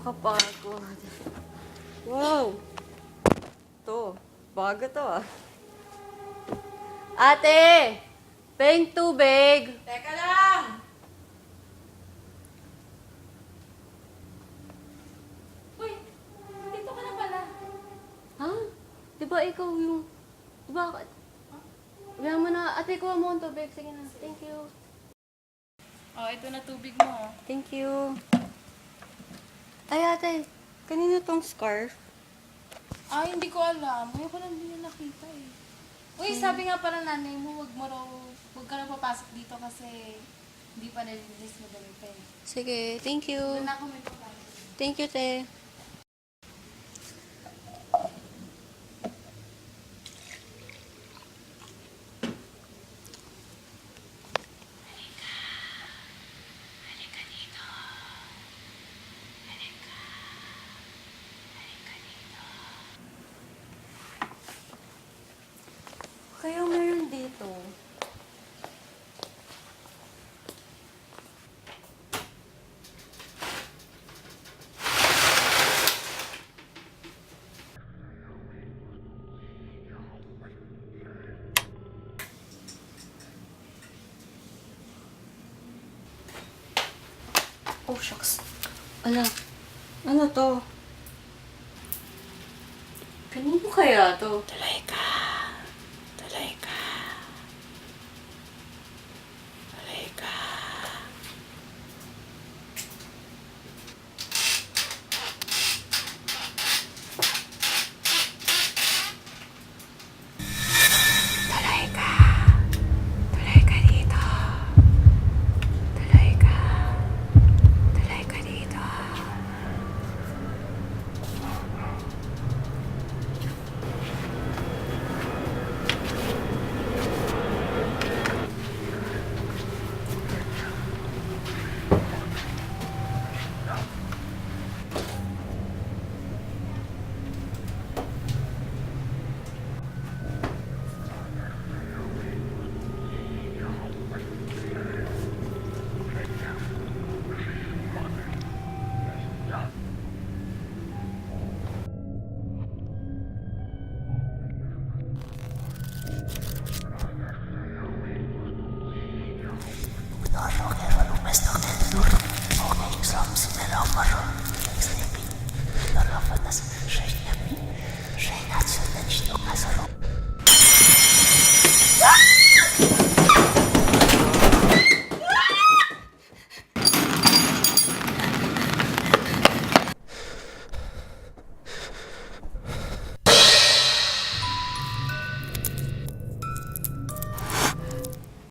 Nakakapagod. Wow! To, bago to ah. Ate! Peng tubig! Teka lang! Uy, dito ka na pala. Ha? Di ba ikaw yung... Di ba? Kaya mo na, ate, kuha mo ang tubig. Sige na. Thank you. Oh, ito na tubig mo. Thank you. Ay, ate. Kanina tong scarf. Ay, hindi ko alam. Ngayon ko lang din yung nakita eh. Uy, sabi nga pala nanay mo, wag ka na papasok dito kasi hindi pa nalinis mo damit eh. Sige, thank you. Doon na ako may papasok. Thank you, te. Kaya meron dito. Oh, shucks. Ala, ano to? Kanino kaya to? Tuloy ka.